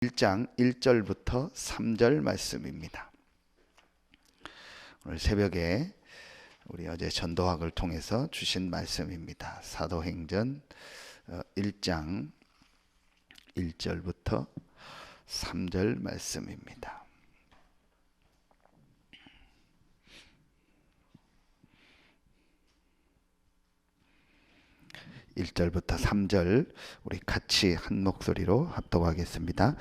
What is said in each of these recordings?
1장 1절부터 3절 말씀입니다. 오늘 새벽에 우리 어제 전도학을 통해서 주신 말씀입니다. 사도행전 1장 1절부터 3절 말씀입니다. 1절부터 3절 우리 같이 한 목소리로 합독하겠습니다.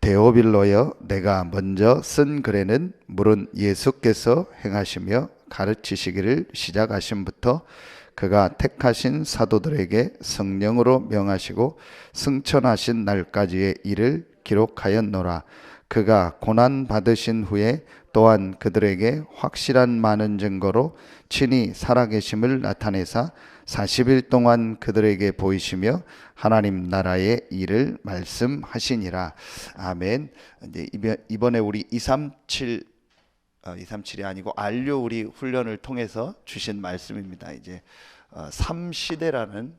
데오빌로여, 내가 먼저 쓴 글에는 물은 예수께서 행하시며 가르치시기를 시작하심부터 그가 택하신 사도들에게 성령으로 명하시고 승천하신 날까지의 일을 기록하였노라. 그가 고난 받으신 후에 또한 그들에게 확실한 많은 증거로 친히 살아계심을 나타내사 40일 동안 그들에게 보이시며 하나님 나라의 일을 말씀하시니라. 아멘. 이제 이번에 우리 237이 아니고 안료 우리 훈련을 통해서 주신 말씀입니다. 이제 3시대라는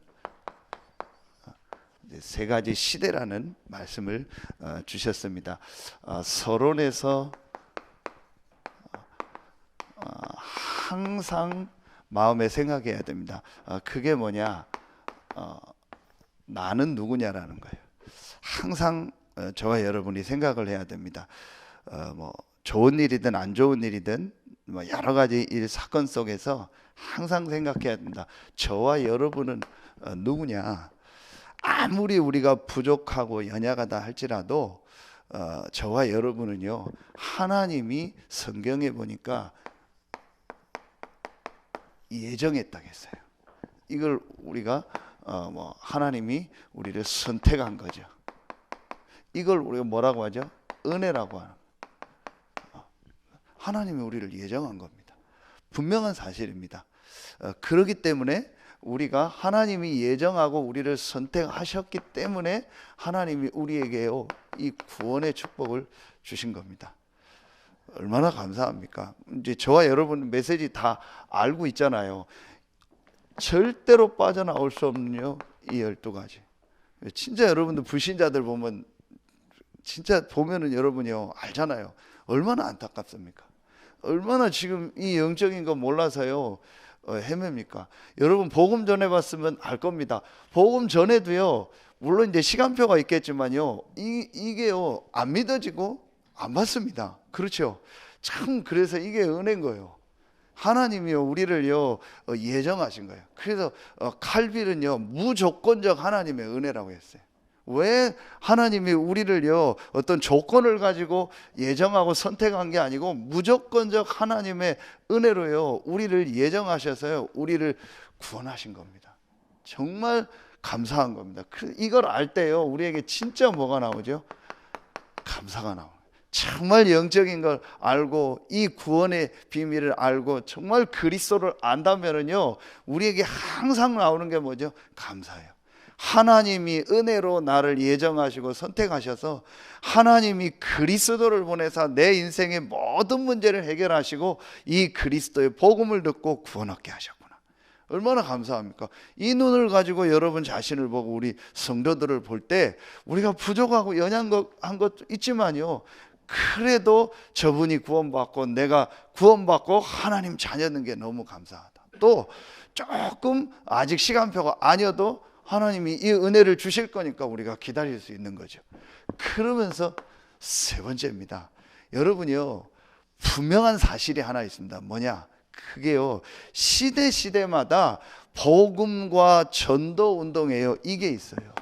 세 가지 시대라는 말씀을 주셨습니다. 서론에서 항상 마음에 생각해야 됩니다. 그게 뭐냐? 나는 누구냐라는 거예요. 항상 저와 여러분이 생각을 해야 됩니다. 뭐 좋은 일이든 안 좋은 일이든 뭐 여러 가지 일 사건 속에서 항상 생각해야 됩니다. 저와 여러분은 누구냐? 아무리 우리가 부족하고 연약하다 할지라도 저와 여러분은요, 하나님이 성경에 보니까 예정했다고 했어요. 이걸 우리가 하나님이 우리를 선택한 거죠. 이걸 우리가 뭐라고 하죠? 은혜라고 하는 거예요. 하나님이 우리를 예정한 겁니다. 분명한 사실입니다. 그렇기 때문에 우리가 하나님이 예정하고 우리를 선택하셨기 때문에 하나님이 우리에게요, 이 구원의 축복을 주신 겁니다. 얼마나 감사합니까? 이제 저와 여러분 메시지 다 알고 있잖아요. 절대로 빠져나올 수 없는요, 이 12가지. 진짜 여러분들 불신자들 보면 진짜 보면은 여러분이요 알잖아요. 얼마나 안타깝습니까? 얼마나 지금 이 영적인 거 몰라서요 헤맵니까? 여러분 복음 전해봤으면 알 겁니다. 복음 전에도요, 물론 이제 시간표가 있겠지만요, 이게요 안 믿어지고 안 받습니다. 그렇죠? 참 그래서 이게 은혜인 거예요. 하나님이요 우리를요 예정하신 거예요. 그래서 칼빌은요 무조건적 하나님의 은혜라고 했어요. 왜 하나님이 우리를요 어떤 조건을 가지고 예정하고 선택한 게 아니고 무조건적 하나님의 은혜로요 우리를 예정하셔서요 우리를 구원하신 겁니다. 정말 감사한 겁니다. 이걸 알 때요 우리에게 진짜 뭐가 나오죠? 감사가 나옵니다. 정말 영적인 걸 알고 이 구원의 비밀을 알고 정말 그리스도를 안다면은요 우리에게 항상 나오는 게 뭐죠? 감사예요. 하나님이 은혜로 나를 예정하시고 선택하셔서 하나님이 그리스도를 보내서 내 인생의 모든 문제를 해결하시고 이 그리스도의 복음을 듣고 구원 얻게 하셨구나. 얼마나 감사합니까? 이 눈을 가지고 여러분 자신을 보고 우리 성도들을 볼 때 우리가 부족하고 연약한 것도 있지만요, 그래도 저분이 구원받고 내가 구원받고 하나님 자녀는 게 너무 감사하다. 또 조금 아직 시간표가 아니어도 하나님이 이 은혜를 주실 거니까 우리가 기다릴 수 있는 거죠. 그러면서 세 번째입니다. 여러분이요 분명한 사실이 하나 있습니다. 뭐냐? 그게요 시대마다 복음과 전도 운동에요 이게 있어요.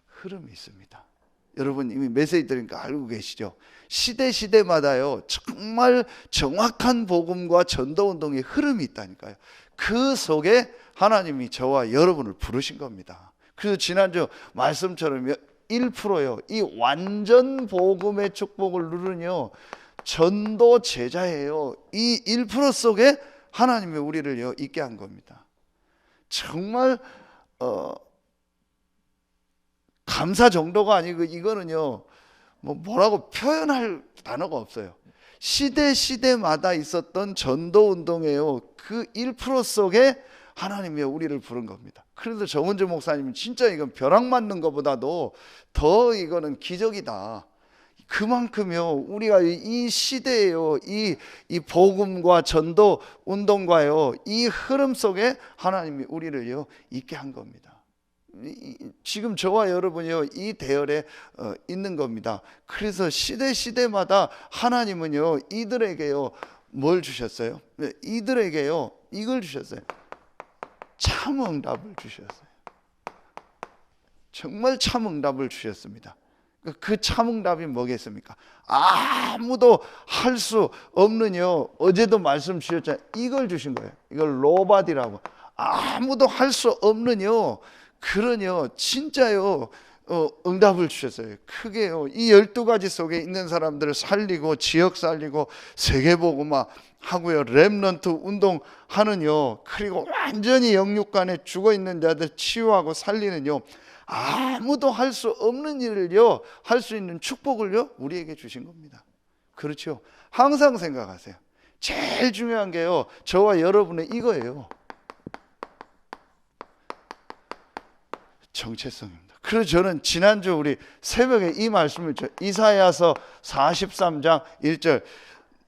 흐름이 있습니다. 여러분 이미 메시지 들으니까 알고 계시죠? 시대마다요 정말 정확한 복음과 전도 운동의 흐름이 있다니까요. 그 속에 하나님이 저와 여러분을 부르신 겁니다. 그래서 지난주 말씀처럼 1%요 이 완전 복음의 축복을 누르는요 전도 제자예요. 이 1% 속에 하나님이 우리를 있게 한 겁니다. 정말 감사 정도가 아니고 이거는요 뭐라고 표현할 단어가 없어요. 시대마다 있었던 전도 운동에요 그 1% 속에 하나님이 우리를 부른 겁니다. 그래도 정은재 목사님은 진짜 이건 벼락 맞는 것보다도 더 이거는 기적이다. 그만큼요 우리가 이 시대에요 이 복음과 전도 운동과요 이 흐름 속에 하나님이 우리를요 있게 한 겁니다. 지금 저와 여러분이요 이 대열에 있는 겁니다. 그래서 시대마다 하나님은요 이들에게요 뭘 주셨어요? 이들에게요 이걸 주셨어요. 참 응답을 주셨어요. 정말 참 응답을 주셨습니다. 그 참 응답이 뭐겠습니까? 아무도 할 수 없는요 어제도 말씀 주셨잖아요. 이걸 주신 거예요. 이걸 로바디라고. 아무도 할 수 없는요 그런요 진짜요 응답을 주셨어요. 크게요 이 12가지 속에 있는 사람들을 살리고 지역 살리고 세계복음화 하고요 렘넌트 운동하는요 그리고 완전히 영육간에 죽어있는 자들 치유하고 살리는요 아무도 할 수 없는 일을요 할 수 있는 축복을요 우리에게 주신 겁니다. 그렇죠? 항상 생각하세요. 제일 중요한 게요 저와 여러분의 이거예요. 정체성입니다. 그래서 저는 지난주 우리 새벽에 이 말씀을 이사야서 43장 1절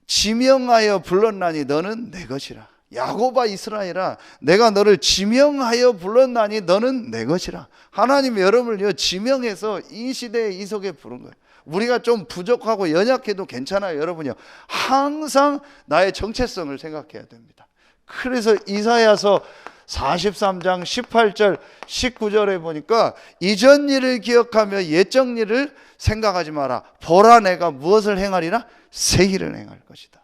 지명하여 불렀나니 너는 내 것이라. 야곱아 이스라엘아 내가 너를 지명하여 불렀나니 너는 내 것이라. 하나님이 여러분을요 지명해서 이 시대에 이 속에 부른 거예요. 우리가 좀 부족하고 연약해도 괜찮아요. 여러분요 항상 나의 정체성을 생각해야 됩니다. 그래서 이사야서 43장 18절 19절에 보니까 이전 일을 기억하며 옛적 일을 생각하지 마라. 보라 내가 무엇을 행하리라? 새 일을 행할 것이다.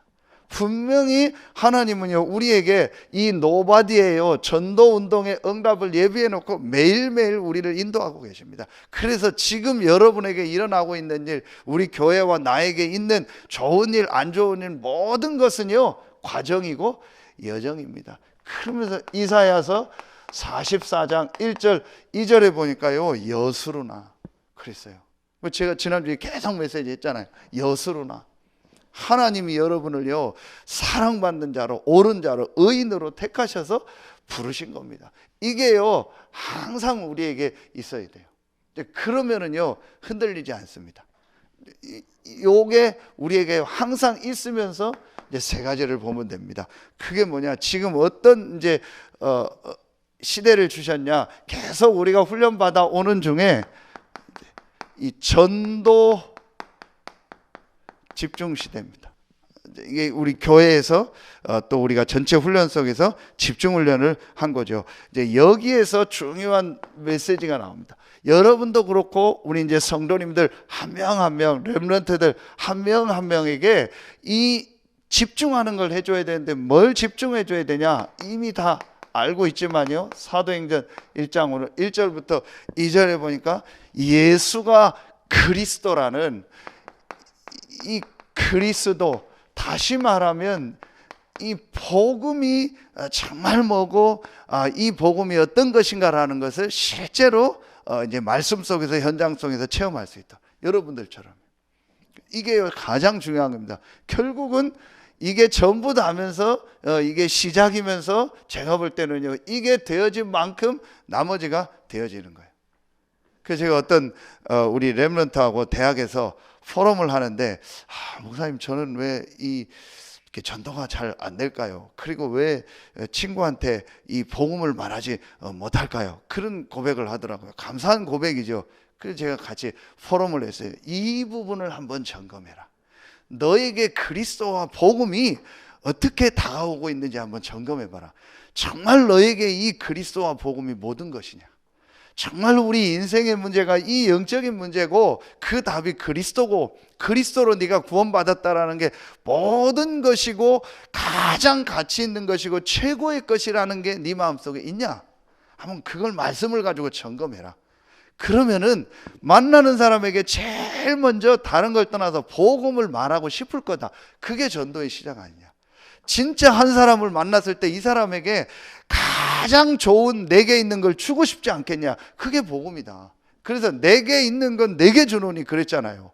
분명히 하나님은요 우리에게 이 노바디에요 전도 운동의 응답을 예비해 놓고 매일매일 우리를 인도하고 계십니다. 그래서 지금 여러분에게 일어나고 있는 일, 우리 교회와 나에게 있는 좋은 일, 안 좋은 일 모든 것은요 과정이고 여정입니다. 그러면서 이사야서 44장 1절 2절에 보니까요 여수로나 그랬어요. 제가 지난주에 계속 메시지 했잖아요. 여수로나 하나님이 여러분을요 사랑받는 자로 옳은 자로 의인으로 택하셔서 부르신 겁니다. 이게요 항상 우리에게 있어야 돼요. 그러면은요 흔들리지 않습니다. 요게 우리에게 항상 있으면서 이제 세 가지를 보면 됩니다. 그게 뭐냐? 지금 어떤 이제 시대를 주셨냐? 계속 우리가 훈련 받아 오는 중에 이 전도 집중 시대입니다. 이게 우리 교회에서 또 우리가 전체 훈련 속에서 집중 훈련을 한 거죠. 이제 여기에서 중요한 메시지가 나옵니다. 여러분도 그렇고 우리 이제 성도님들 한 명 한 명, 렘넌트들 한 명 한 명에게 이 집중하는 걸 해줘야 되는데 뭘 집중해줘야 되냐? 이미 다 알고 있지만요. 사도행전 1장 오늘 1절부터 2절에 보니까 예수가 그리스도라는 이 그리스도, 다시 말하면 이 복음이 정말 뭐고 이 복음이 어떤 것인가라는 것을 실제로 이제 말씀 속에서 현장 속에서 체험할 수 있다. 여러분들처럼 이게 가장 중요한 겁니다. 결국은 이게 전부 다 하면서 이게 시작이면서 제가 볼 때는요 이게 되어진 만큼 나머지가 되어지는 거예요. 그래서 제가 어떤 우리 렘넌트하고 대학에서 포럼을 하는데 목사님 저는 왜 이렇게 전도가 잘 안 될까요? 그리고 왜 친구한테 이 복음을 말하지 못할까요? 그런 고백을 하더라고요. 감사한 고백이죠. 그래서 제가 같이 포럼을 했어요. 이 부분을 한번 점검해라. 너에게 그리스도와 복음이 어떻게 다가오고 있는지 한번 점검해봐라. 정말 너에게 이 그리스도와 복음이 모든 것이냐? 정말 우리 인생의 문제가 이 영적인 문제고 그 답이 그리스도고 그리스도로 네가 구원받았다라는 게 모든 것이고 가장 가치 있는 것이고 최고의 것이라는 게 네 마음속에 있냐? 한번 그걸 말씀을 가지고 점검해라. 그러면은 만나는 사람에게 제일 먼저 다른 걸 떠나서 복음을 말하고 싶을 거다. 그게 전도의 시작 아니냐? 진짜 한 사람을 만났을 때 이 사람에게 가장 좋은 내게 있는 걸 주고 싶지 않겠냐? 그게 복음이다. 그래서 내게 있는 건 내게 주노니 그랬잖아요.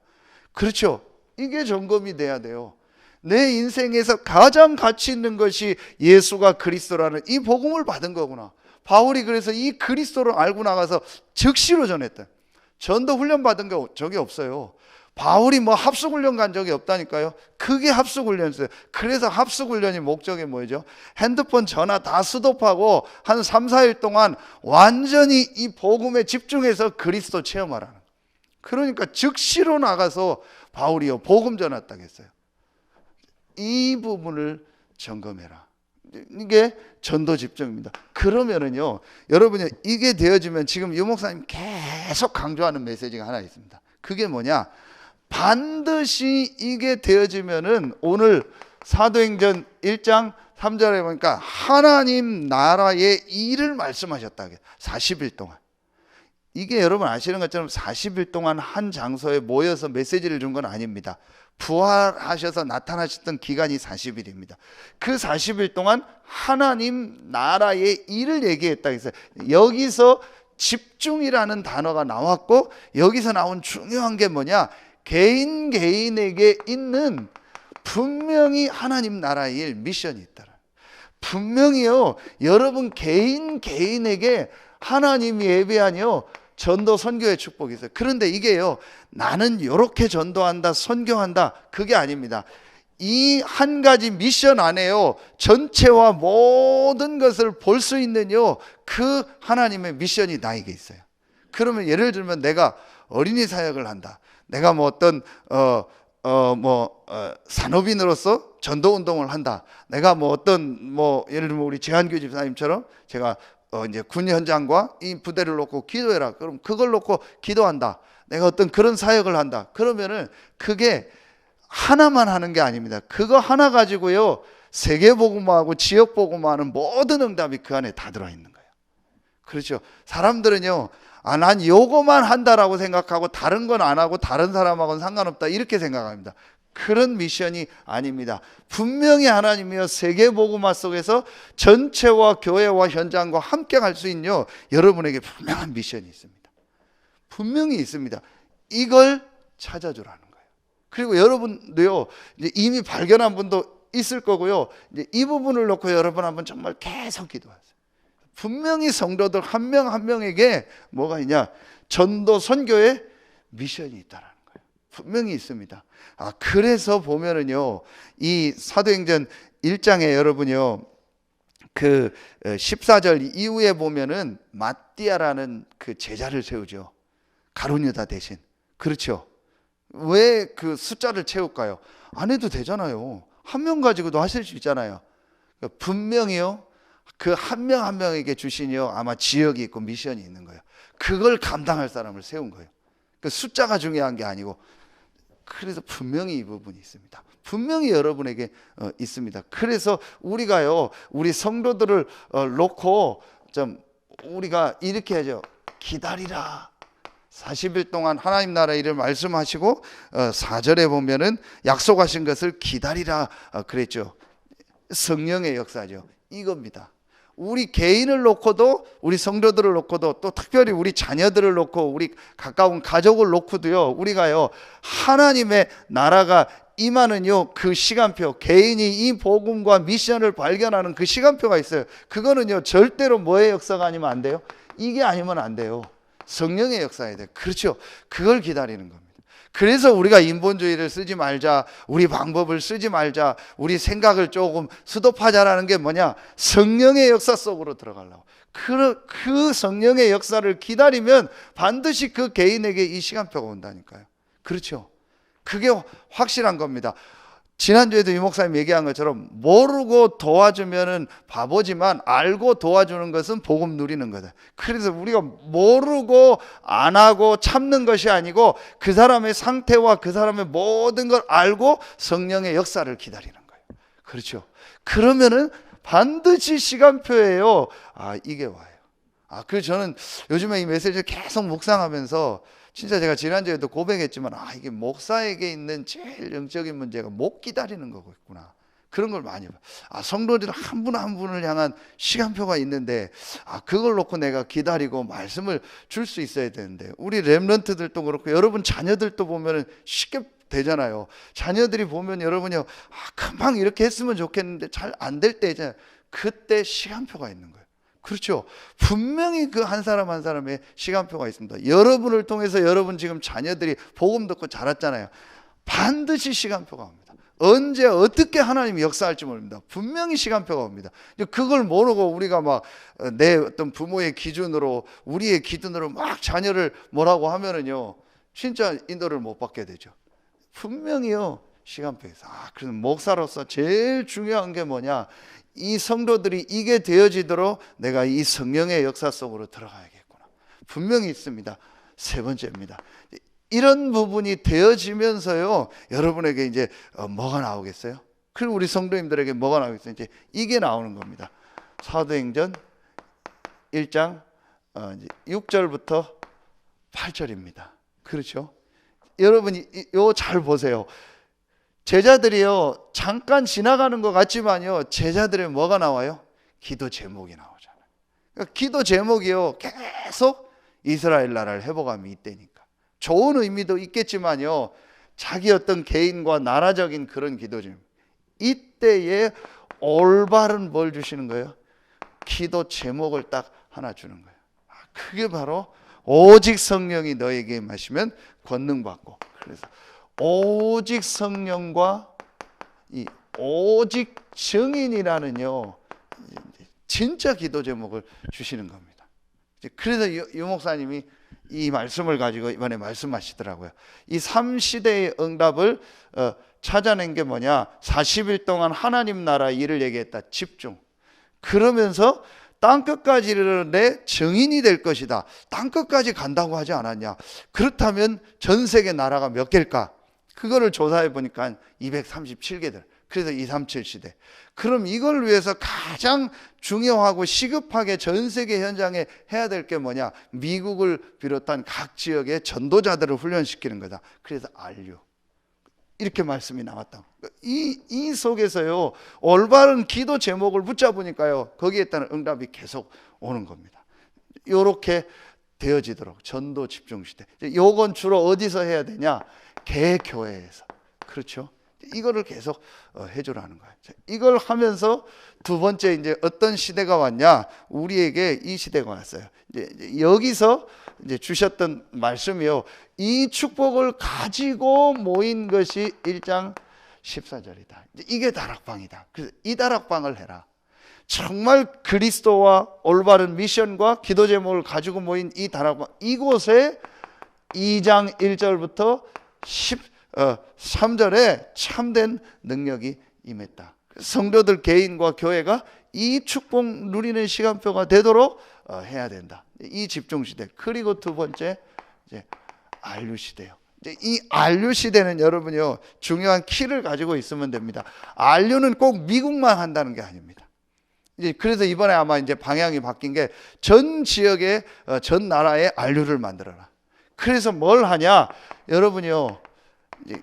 그렇죠? 이게 점검이 돼야 돼요. 내 인생에서 가장 가치 있는 것이 예수가 그리스도라는 이 복음을 받은 거구나. 바울이 그래서 이 그리스도를 알고 나가서 즉시로 전했다. 전도 훈련 받은 게 적이 없어요. 바울이 뭐 합숙훈련 간 적이 없다니까요. 그게 합숙훈련이었어요. 그래서 합숙훈련이 목적이 뭐죠? 핸드폰 전화 다 스톱하고 한 3, 4일 동안 완전히 이 복음에 집중해서 그리스도 체험하라는. 그러니까 즉시로 나가서 바울이요 복음 전했다고 했어요. 이 부분을 점검해라. 이게 전도 집중입니다. 그러면은요, 여러분이 이게 되어지면 지금 유 목사님 계속 강조하는 메시지가 하나 있습니다. 그게 뭐냐? 반드시 이게 되어지면은 오늘 사도행전 1장 3절에 보니까 하나님 나라의 일을 말씀하셨다. 40일 동안. 이게 여러분 아시는 것처럼 40일 동안 한 장소에 모여서 메시지를 준 건 아닙니다. 부활하셔서 나타나셨던 기간이 40일입니다. 그 40일 동안 하나님 나라의 일을 얘기했다 했어요. 여기서 집중이라는 단어가 나왔고, 여기서 나온 중요한 게 뭐냐? 개인에게 있는 분명히 하나님 나라의 일, 미션이 있다. 분명히요, 여러분 개인에게 하나님이 예배하니요 전도 선교의 축복이 있어요. 그런데 이게요, 나는 이렇게 전도한다, 선교한다, 그게 아닙니다. 이 한 가지 미션 안에요 전체와 모든 것을 볼 수 있는요 그 하나님의 미션이 나에게 있어요. 그러면 예를 들면 내가 어린이 사역을 한다, 내가 뭐 어떤 산업인으로서 전도 운동을 한다, 내가 뭐 어떤 예를 들면 우리 재한교 집사님처럼 제가 이제 군 현장과 이 부대를 놓고 기도해라, 그럼 그걸 놓고 기도한다, 내가 어떤 그런 사역을 한다, 그러면은 그게 하나만 하는 게 아닙니다. 그거 하나 가지고요 세계복음화하고 지역복음화하는 모든 응답이 그 안에 다 들어있는 거예요. 그렇죠. 사람들은요, 난 요거만 한다라고 생각하고 다른 건 안 하고 다른 사람하고는 상관없다 이렇게 생각합니다. 그런 미션이 아닙니다. 분명히 하나님이여 세계복음화 속에서 전체와 교회와 현장과 함께 갈 수 있는 여러분에게 분명한 미션이 있습니다. 분명히 있습니다. 이걸 찾아주라는 거예요. 그리고 여러분도요, 이제 이미 발견한 분도 있을 거고요, 이제 이 부분을 놓고 여러분 한번 정말 계속 기도하세요. 분명히 성도들 한 명 한 명에게 뭐가 있냐? 전도 선교의 미션이 있다라는 거예요. 분명히 있습니다. 그래서 보면은요, 이 사도행전 1장에 여러분요, 그 14절 이후에 보면은 마띠아라는 그 제자를 세우죠. 가룟 유다 대신. 그렇죠. 왜 그 숫자를 채울까요? 안 해도 되잖아요. 한 명 가지고도 하실 수 있잖아요. 분명히요, 그 한 명 한 명에게 주시니요 아마 지역이 있고 미션이 있는 거예요. 그걸 감당할 사람을 세운 거예요. 그 숫자가 중요한 게 아니고. 그래서 분명히 이 부분이 있습니다. 분명히 여러분에게 있습니다. 그래서 우리가요, 우리 성도들을 놓고 좀 우리가 이렇게 하죠. 기다리라. 40일 동안 하나님 나라 일을 말씀하시고 4절에 보면은 약속하신 것을 기다리라 그랬죠. 성령의 역사죠. 이겁니다. 우리 개인을 놓고도, 우리 성도들을 놓고도, 또 특별히 우리 자녀들을 놓고, 우리 가까운 가족을 놓고도요, 우리가요 하나님의 나라가 임하는요 그 시간표, 개인이 이 복음과 미션을 발견하는 그 시간표가 있어요. 그거는요 절대로 뭐의 역사가 아니면 안 돼요? 이게 아니면 안 돼요. 성령의 역사에 대해. 그렇죠. 그걸 기다리는 겁니다. 그래서 우리가 인본주의를 쓰지 말자, 우리 방법을 쓰지 말자, 우리 생각을 조금 수도하자라는 게 뭐냐? 성령의 역사 속으로 들어가려고. 그 성령의 역사를 기다리면 반드시 그 개인에게 이 시간표가 온다니까요. 그렇죠. 그게 확실한 겁니다. 지난주에도 이 목사님 얘기한 것처럼 모르고 도와주면은 바보지만 알고 도와주는 것은 복음 누리는 거다. 그래서 우리가 모르고 안 하고 참는 것이 아니고 그 사람의 상태와 그 사람의 모든 걸 알고 성령의 역사를 기다리는 거예요. 그렇죠. 그러면은 반드시 시간표예요. 이게 와요. 그래서 저는 요즘에 이 메시지를 계속 묵상하면서 진짜 제가 지난주에도 고백했지만 이게 목사에게 있는 제일 영적인 문제가 못 기다리는 거겠구나. 그런 걸 많이 봐요. 성도들 한 분 한 분을 향한 시간표가 있는데 그걸 놓고 내가 기다리고 말씀을 줄 수 있어야 되는데, 우리 렘넌트들도 그렇고 여러분 자녀들도 보면은 쉽게 되잖아요. 자녀들이 보면 여러분이요, 금방 이렇게 했으면 좋겠는데 잘 안 될 때 있잖아요. 그때 시간표가 있는 거예요. 그렇죠. 분명히 그 한 사람 한 사람의 시간표가 있습니다. 여러분을 통해서 여러분 지금 자녀들이 복음 듣고 자랐잖아요. 반드시 시간표가 옵니다. 언제 어떻게 하나님이 역사할지 모릅니다. 분명히 시간표가 옵니다. 그걸 모르고 우리가 막 내 어떤 부모의 기준으로 우리의 기준으로 막 자녀를 뭐라고 하면은요 진짜 인도를 못 받게 되죠. 분명히요 시간표에서. 그래서 목사로서 제일 중요한 게 뭐냐, 이 성도들이 이게 되어지도록 내가 이 성령의 역사 속으로 들어가야겠구나. 분명히 있습니다. 세 번째입니다. 이런 부분이 되어지면서요 여러분에게 이제 뭐가 나오겠어요? 그리고 우리 성도님들에게 뭐가 나오겠어요? 이제 이게 나오는 겁니다. 사도행전 1장 6절부터 8절입니다. 그렇죠? 여러분이 요 잘 보세요. 제자들이요 잠깐 지나가는 것 같지만요 제자들의 뭐가 나와요? 기도 제목이 나오잖아요. 그러니까 기도 제목이요 계속 이스라엘 나라를 회복함이 있다니까. 좋은 의미도 있겠지만요 자기 어떤 개인과 나라적인 그런 기도 제목. 이때에 올바른 뭘 주시는 거예요? 기도 제목을 딱 하나 주는 거예요. 그게 바로 오직 성령이 너에게 임하시면 권능 받고. 그래서 오직 성령과 이 오직 증인이라는요 진짜 기도 제목을 주시는 겁니다. 그래서 유 목사님이 이 말씀을 가지고 이번에 말씀하시더라고요. 이 3시대의 응답을 찾아낸 게 뭐냐, 40일 동안 하나님 나라 일을 얘기했다. 집중. 그러면서 땅끝까지 이르러 내 증인이 될 것이다. 땅끝까지 간다고 하지 않았냐. 그렇다면 전 세계 나라가 몇 개일까? 그거를 조사해 보니까 237개들. 그래서 237 시대. 그럼 이걸 위해서 가장 중요하고 시급하게 전 세계 현장에 해야 될 게 뭐냐? 미국을 비롯한 각 지역의 전도자들을 훈련시키는 거다. 그래서 알류. 이렇게 말씀이 나왔다. 이 속에서요 올바른 기도 제목을 붙잡으니까요 거기에 따른 응답이 계속 오는 겁니다. 이렇게 되어지도록 전도 집중 시대. 요건 주로 어디서 해야 되냐? 개교회에서. 그렇죠? 이거를 계속 해주라는 거예요. 이걸 하면서 두 번째 이제 어떤 시대가 왔냐? 우리에게 이 시대가 왔어요. 이제 여기서 이제 주셨던 말씀이요. 이 축복을 가지고 모인 것이 1장 14절이다. 이게 다락방이다. 그래서 이 다락방을 해라. 정말 그리스도와 올바른 미션과 기도 제목을 가지고 모인 이 다락방, 이곳에 2장 1절부터 13절에 참된 능력이 임했다. 성도들 개인과 교회가 이 축복 누리는 시간표가 되도록 해야 된다. 이 집중 시대. 그리고 두 번째 이제 안류 시대요. 이 안류 시대는 여러분요 중요한 키를 가지고 있으면 됩니다. 안류는 꼭 미국만 한다는 게 아닙니다. 이제 그래서 이번에 아마 이제 방향이 바뀐 게 전 지역의 전 나라에 안류를 만들어라. 그래서 뭘 하냐? 여러분요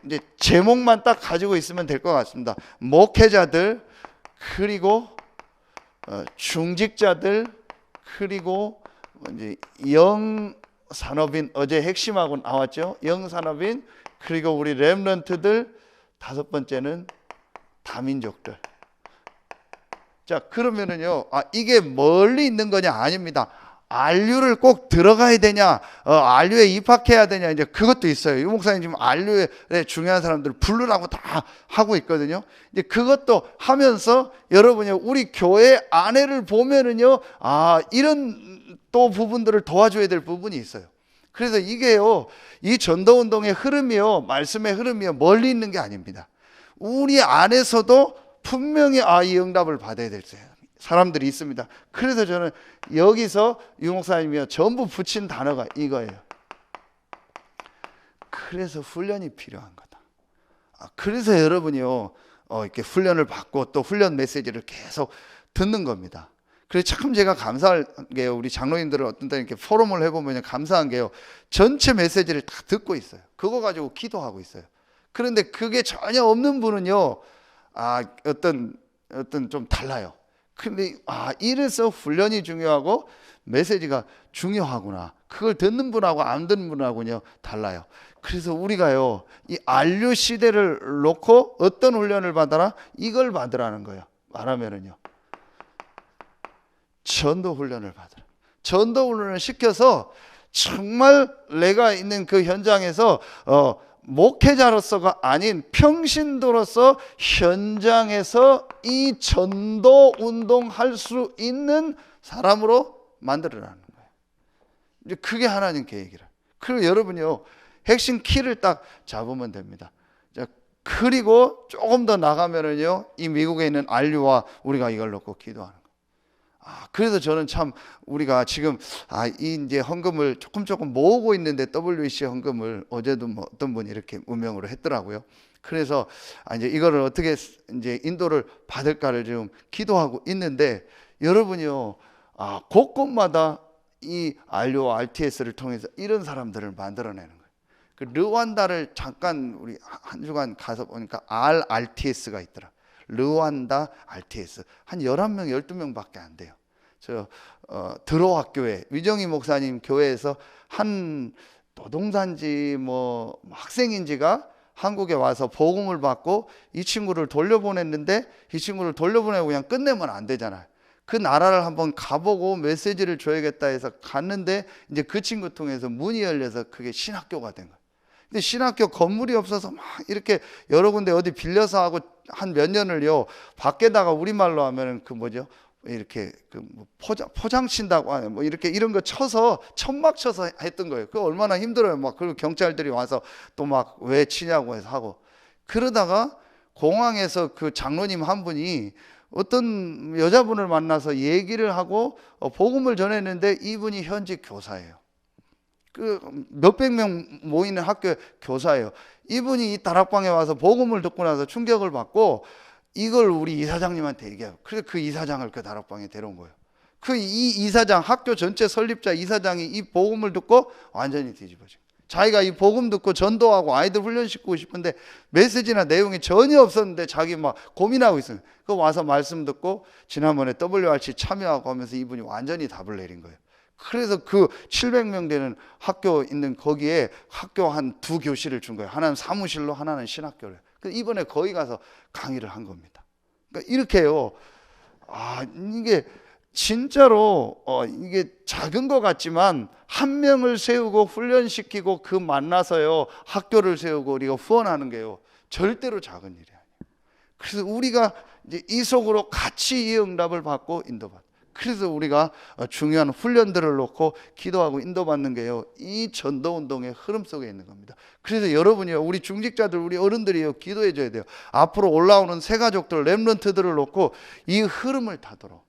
이제 제목만 딱 가지고 있으면 될 것 같습니다. 목회자들, 그리고 중직자들, 그리고 이제 영산업인, 어제 핵심하고 나왔죠. 영산업인, 그리고 우리 렘넌트들, 다섯 번째는 다민족들. 자, 그러면은요, 이게 멀리 있는 거냐? 아닙니다. 안류를 꼭 들어가야 되냐, 안류에 입학해야 되냐, 이제 그것도 있어요. 이 목사님 지금 안류에 중요한 사람들 부르라고 다 하고 있거든요. 이제 그것도 하면서 여러분이 우리 교회 안에를 보면은요, 이런 또 부분들을 도와줘야 될 부분이 있어요. 그래서 이게요, 이 전도운동의 흐름이요, 말씀의 흐름이요, 멀리 있는 게 아닙니다. 우리 안에서도 분명히 이 응답을 받아야 될 사람들이 있습니다. 그래서 저는 여기서 유 목사님이 전부 붙인 단어가 이거예요. 그래서 훈련이 필요한 거다. 그래서 여러분이요 이렇게 훈련을 받고 또 훈련 메시지를 계속 듣는 겁니다. 그래서 참 제가 감사한 게요, 우리 장로님들은 어떤 때 이렇게 포럼을 해보면 감사한 게요, 전체 메시지를 다 듣고 있어요. 그거 가지고 기도하고 있어요. 그런데 그게 전혀 없는 분은요, 어떤 좀 달라요. 근데 이래서 훈련이 중요하고 메시지가 중요하구나. 그걸 듣는 분하고 안 듣는 분하고요 달라요. 그래서 우리가요 이 안류 시대를 놓고 어떤 훈련을 받아라? 이걸 받으라는 거예요. 말하면은요 전도 훈련을 받으라. 전도 훈련을 시켜서 정말 내가 있는 그 현장에서 목회자로서가 아닌 평신도로서 현장에서 이 전도 운동할 수 있는 사람으로 만들어라는 거예요. 이제 그게 하나님 계획이라. 그리고 여러분이요, 핵심 키를 딱 잡으면 됩니다. 자, 그리고 조금 더 나가면은요, 이 미국에 있는 안류와 우리가 이걸 놓고 기도하는 거예요. 그래서 저는 참 우리가 지금 이 이제 헌금을 조금 모으고 있는데, WC 헌금을 어제도 뭐 어떤 분이 이렇게 문명으로 했더라고요. 그래서 이제 이거를 어떻게 이제 인도를 받을까를 지금 기도하고 있는데, 여러분이요, 곳곳마다 이 RU와 RTS를 통해서 이런 사람들을 만들어내는 거예요. 그 르완다를 잠깐 우리 한 주간 가서 보니까 RRTS가 있더라. 르완다 RTS 한 11명 12명밖에 안 돼요. 저 드로아 교회 위정희 목사님 교회에서 한 노동자인지 뭐 학생인지가 한국에 와서 복음을 받고 이 친구를 돌려보냈는데, 이 친구를 돌려보내고 그냥 끝내면 안 되잖아요. 그 나라를 한번 가보고 메시지를 줘야겠다 해서 갔는데, 이제 그 친구 통해서 문이 열려서 그게 신학교가 된 거예요. 근데 신학교 건물이 없어서 막 이렇게 여러 군데 어디 빌려서 하고 한 몇 년을요, 밖에다가 우리말로 하면은 그 뭐죠? 이렇게 그 뭐 포장 친다고 하는 뭐 이렇게 이런 거 쳐서 천막 쳐서 했던 거예요. 그 얼마나 힘들어요. 막 그리고 경찰들이 와서 또 막 왜 치냐고 해서 하고, 그러다가 공항에서 그 장로님 한 분이 어떤 여자분을 만나서 얘기를 하고 복음을 전했는데, 이분이 현직 교사예요. 그 몇백 명 모이는 학교 교사예요. 이분이 이 다락방에 와서 복음을 듣고 나서 충격을 받고 이걸 우리 이사장님한테 얘기해요. 그래서 그 이사장을 그 다락방에 데려온 거예요. 그 이 이사장, 학교 전체 설립자 이사장이 이 복음을 듣고 완전히 뒤집어진 거예요. 자기가 이 복음 듣고 전도하고 아이들 훈련시키고 싶은데 메시지나 내용이 전혀 없었는데 자기 막 고민하고 있어요. 그 와서 말씀 듣고 지난번에 WRC 참여하고 하면서 이분이 완전히 답을 내린 거예요. 그래서 그 700명 되는 학교 있는 거기에 학교 한 두 교실을 준 거예요. 하나는 사무실로, 하나는 신학교를. 그래서 이번에 거기 가서 강의를 한 겁니다. 그러니까 이렇게요. 이게 진짜로 이게 작은 것 같지만 한 명을 세우고 훈련시키고 그 만나서요 학교를 세우고 우리가 후원하는 게요 절대로 작은 일이 아니에요. 그래서 우리가 이제 이 속으로 같이 이 응답을 받고 인도받. 그래서 우리가 중요한 훈련들을 놓고 기도하고 인도받는 게요, 이 전도운동의 흐름 속에 있는 겁니다. 그래서 여러분이요, 우리 중직자들, 우리 어른들이요, 기도해 줘야 돼요. 앞으로 올라오는 새 가족들, 렘넌트들을 놓고 이 흐름을 타도록.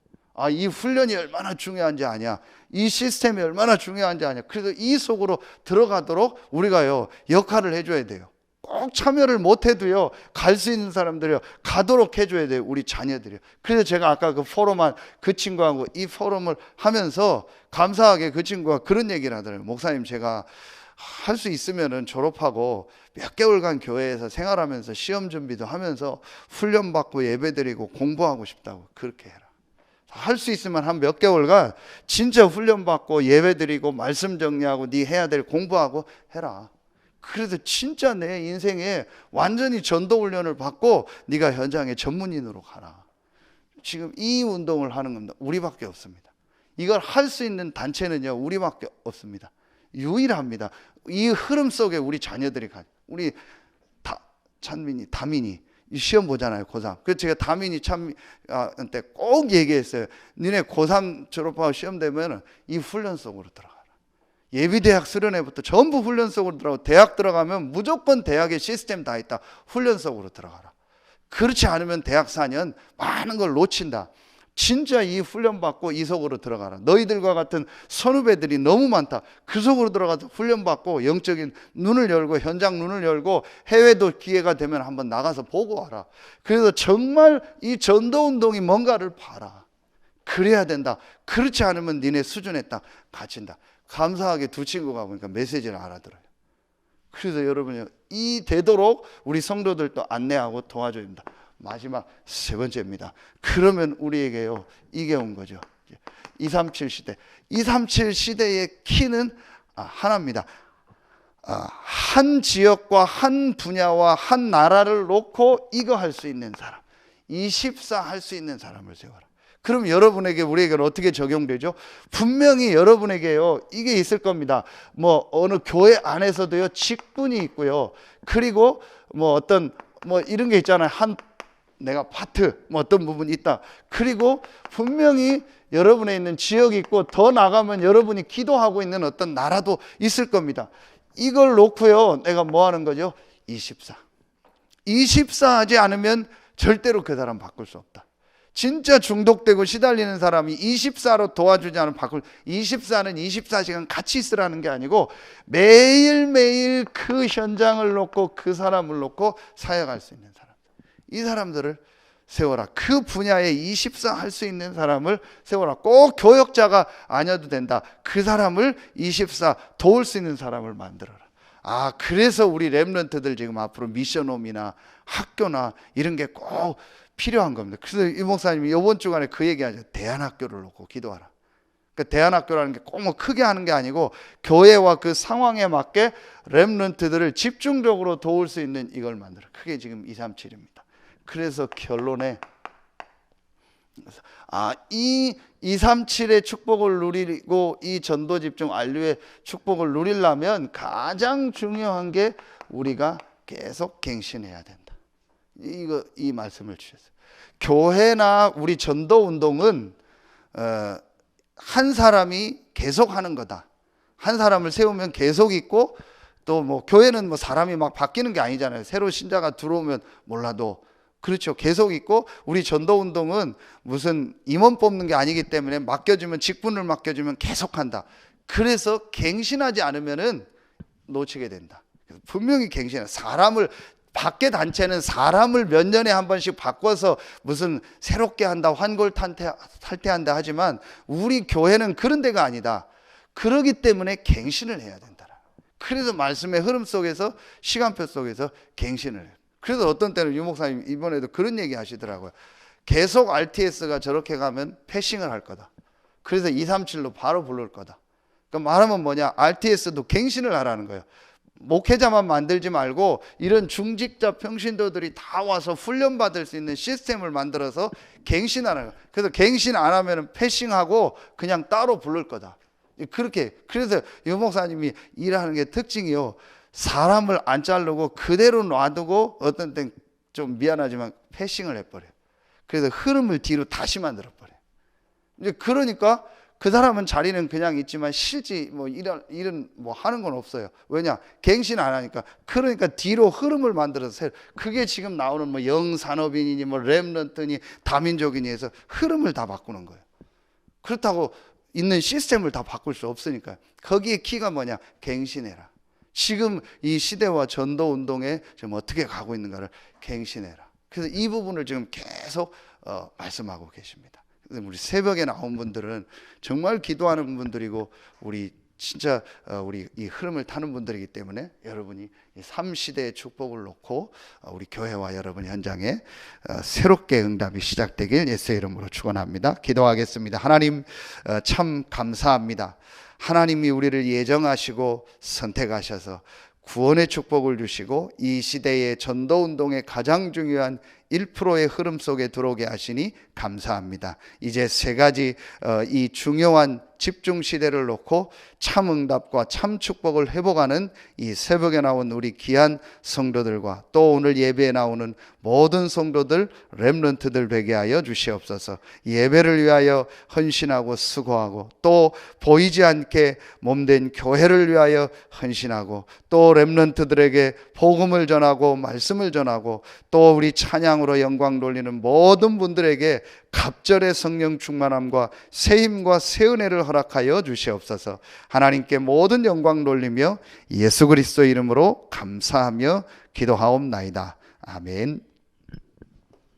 이 훈련이 얼마나 중요한지 아냐, 이 시스템이 얼마나 중요한지 아냐. 그래서 이 속으로 들어가도록 우리가요 역할을 해줘야 돼요. 꼭 참여를 못해도요 갈 수 있는 사람들이요 가도록 해줘야 돼요, 우리 자녀들이요. 그래서 제가 아까 그 포럼한 그 친구하고 이 포럼을 하면서 감사하게 그 친구가 그런 얘기를 하더라고요. 목사님, 제가 할 수 있으면은 졸업하고 몇 개월간 교회에서 생활하면서 시험 준비도 하면서 훈련받고 예배드리고 공부하고 싶다고. 그렇게 해라. 할 수 있으면 한 몇 개월간 진짜 훈련받고 예배드리고 말씀 정리하고 네 해야 될 공부하고 해라. 그래서 진짜 내 인생에 완전히 전도훈련을 받고 네가 현장의 전문인으로 가라. 지금 이 운동을 하는 겁니다. 우리밖에 없습니다. 이걸 할 수 있는 단체는요 우리밖에 없습니다. 유일합니다. 이 흐름 속에 우리 자녀들이 우리 다민이 시험 보잖아요, 고3. 그래서 제가 다민이 참한테 꼭 얘기했어요. 니네 고3 졸업하고 시험 되면 이 훈련 속으로 들어가라. 예비대학 수련회부터 전부 훈련 속으로 들어가고, 대학 들어가면 무조건 대학의 시스템 다 있다. 훈련 속으로 들어가라. 그렇지 않으면 대학 4년 많은 걸 놓친다. 진짜 이 훈련 받고 이 속으로 들어가라. 너희들과 같은 선후배들이 너무 많다. 그 속으로 들어가서 훈련 받고 영적인 눈을 열고 현장 눈을 열고 해외도 기회가 되면 한번 나가서 보고 와라. 그래서 정말 이 전도운동이 뭔가를 봐라. 그래야 된다. 그렇지 않으면 니네 수준에 딱 갇힌다. 감사하게 두 친구가 보니까 메시지를 알아들어요. 그래서 여러분이 이 되도록 우리 성도들도 안내하고 도와줘야 됩니다. 마지막 세 번째입니다. 그러면 우리에게요 이게 온 거죠. 237 시대. 237 시대의 키는 하나입니다. 한 지역과 한 분야와 한 나라를 놓고 이거 할 수 있는 사람, 24 할 수 있는 사람을 세워라. 그럼 여러분에게 우리에게는 어떻게 적용되죠? 분명히 여러분에게요 이게 있을 겁니다. 뭐 어느 교회 안에서도요 직분이 있고요. 그리고 뭐 어떤 뭐 이런 게 있잖아요. 내가 파트 뭐 어떤 부분이 있다. 그리고 분명히 여러분에 있는 지역이 있고 더 나가면 여러분이 기도하고 있는 어떤 나라도 있을 겁니다. 이걸 놓고요 내가 뭐 하는 거죠? 24 하지 않으면 절대로 그 사람 바꿀 수 없다. 진짜 중독되고 시달리는 사람이 24로 도와주지 않으면 24는 24시간 같이 있으라는 게 아니고 매일매일 그 현장을 놓고 그 사람을 놓고 사역할 수 있는 사람, 이 사람들을 세워라. 그 분야에 24 할 수 있는 사람을 세워라. 꼭 교역자가 아니어도 된다. 그 사람을 24 도울 수 있는 사람을 만들어라. 그래서 우리 렘넌트들 지금 앞으로 미션홈이나 학교나 이런 게 꼭 필요한 겁니다. 그래서 이 목사님이 이번 주간에 그 얘기하죠. 대안학교를 놓고 기도하라. 그러니까 대안학교라는 게 꼭 뭐 크게 하는 게 아니고 교회와 그 상황에 맞게 렘넌트들을 집중적으로 도울 수 있는 이걸 만들어. 그게 지금 237입니다. 그래서 결론에 이 237의 축복을 누리고 이 전도 집중 안류의 축복을 누리려면 가장 중요한 게 우리가 계속 갱신해야 된다. 이 말씀을 주셨어요. 교회나 우리 전도 운동은 한 사람이 계속 하는 거다. 한 사람을 세우면 계속 있고 또 뭐 교회는 뭐 사람이 막 바뀌는 게 아니잖아요. 새로 신자가 들어오면 몰라도 그렇죠. 계속 있고 우리 전도 운동은 무슨 임원 뽑는 게 아니기 때문에 맡겨주면 직분을 맡겨주면 계속한다. 그래서 갱신하지 않으면은 놓치게 된다. 분명히 갱신해. 사람을 밖에 단체는 사람을 몇 년에 한 번씩 바꿔서 무슨 새롭게 한다, 환골 탈퇴한다 하지만 우리 교회는 그런 데가 아니다. 그러기 때문에 갱신을 해야 된다. 그래서 말씀의 흐름 속에서 시간표 속에서 갱신을 해요. 그래서 어떤 때는 유 목사님 이번에도 그런 얘기 하시더라고요. 계속 RTS가 저렇게 가면 패싱을 할 거다. 그래서 237로 바로 부를 거다. 그러니까 말하면 뭐냐, RTS도 갱신을 하라는 거예요. 목회자만 만들지 말고 이런 중직자 평신도들이 다 와서 훈련받을 수 있는 시스템을 만들어서 갱신하는 거예요. 그래서 갱신 안 하면 패싱하고 그냥 따로 부를 거다. 그렇게. 그래서 유 목사님이 일하는 게 특징이요, 사람을 안 자르고 그대로 놔두고 어떤 땐 좀 미안하지만 패싱을 해버려요. 그래서 흐름을 뒤로 다시 만들어버려요. 이제 그러니까 그 사람은 자리는 그냥 있지만 실제 뭐 일은 뭐 하는 건 없어요. 왜냐? 갱신 안 하니까. 그러니까 뒤로 흐름을 만들어서 그게 지금 나오는 뭐 영산업인이니 뭐 렘넌트니 다민족이니 해서 흐름을 다 바꾸는 거예요. 그렇다고 있는 시스템을 다 바꿀 수 없으니까. 거기에 키가 뭐냐? 갱신해라. 지금 이 시대와 전도 운동에 지금 어떻게 가고 있는가를 갱신해라. 그래서 이 부분을 지금 계속 말씀하고 계십니다. 그래서 우리 새벽에 나온 분들은 정말 기도하는 분들이고 우리 진짜 우리 이 흐름을 타는 분들이기 때문에 여러분이 이 3시대의 축복을 놓고 우리 교회와 여러분 현장에 새롭게 응답이 시작되길 예수의 이름으로 축원합니다. 기도하겠습니다. 하나님 참 감사합니다. 하나님이 우리를 예정하시고 선택하셔서 구원의 축복을 주시고 이 시대의 전도운동의 가장 중요한 1%의 흐름 속에 들어오게 하시니 감사합니다. 이제 세 가지 이 중요한 집중 시대를 놓고 참 응답과 참 축복을 회복하는 이 새벽에 나온 우리 귀한 성도들과 또 오늘 예배에 나오는 모든 성도들 렘넌트들 되게 하여 주시옵소서. 예배를 위하여 헌신하고 수고하고 또 보이지 않게 몸된 교회를 위하여 헌신하고 또 렘넌트들에게 복음을 전하고 말씀을 전하고 또 우리 찬양으로 영광 돌리는 모든 분들에게 갑절의 성령 충만함과 새 힘과 새 은혜를 허락하여 주시옵소서. 하나님께 모든 영광 돌리며 예수 그리스도 이름으로 감사하며 기도하옵나이다. 아멘.